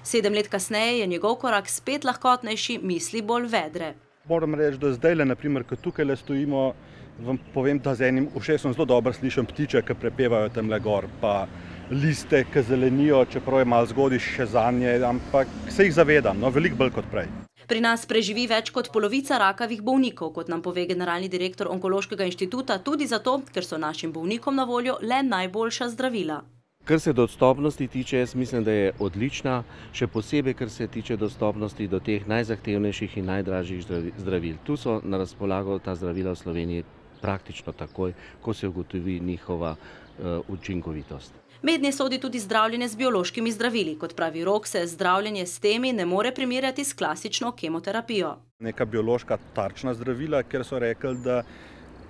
7 let kasneje je njegov korak spet lahkotnejši, misli bolj vedre. Moram reči, da zdaj, naprimer, ko tukaj stojimo, vam povem, da z enim ušesom zelo dobro slišim ptiče, ki prepevajo tamle gor, pa liste, ki zelenijo, čeprav je malo zgodaj še zanje, ampak se jih zavedam, veliko bolj kot prej. Pri nas preživi več kot polovica rakavih bolnikov, kot nam pove generalni direktor Onkološkega inštituta, tudi zato, ker so našim bolnikom na voljo le najboljša zdravila. Kar se dostopnosti tiče, jaz mislim, da je odlična, še posebej, kar se tiče dostopnosti do teh najzahtevnejših in najdražjih zdravil. Tu so na razpolago ta zdravila v Sloveniji praktično takoj, ko se ugotovi njihova učinkovitost. Mednje sodi tudi zdravljenje z biološkimi zdravili. Kot pravi Rok, se zdravljenje s temi ne more primerjati s klasično kemoterapijo. Neka biološka tarčna zdravila, ker so rekli, da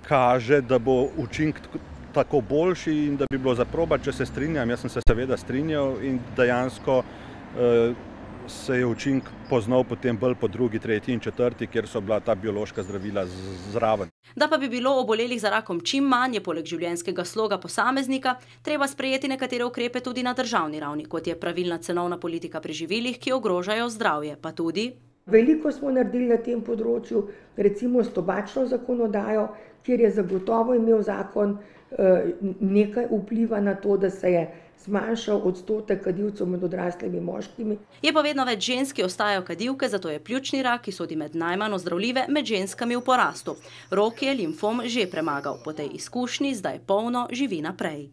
kaže, da bo učinek tako boljši in da bi bilo za probati, če se strinjam. Jaz sem se seveda strinjal in dejansko se je učinek poznal potem bolj po drugi, tretji in četrti, kjer so bila ta biološka zdravila zraven. Da pa bi bilo obolelih za rakom čim manj, je poleg življenjskega sloga posameznika treba sprejeti nekatere ukrepe tudi na državni ravni, kot je pravilna cenovna politika pri živilih, ki ogrožajo zdravje, pa tudi. Veliko smo naredili na tem področju, recimo s tobačno zakonodajo, kjer je zagotovo imel zakon nekaj vpliva na to, da se je zmanjšal odstotek kadilcev med odraslimi moškimi. Je pa vedno več žensk, ki ostajajo kadilke, zato je pljučni rak, ki sodi med najmanj ozdravljive, med ženskami v porastu. Rok je limfom že premagal, po tej izkušnji zdaj polno živi naprej.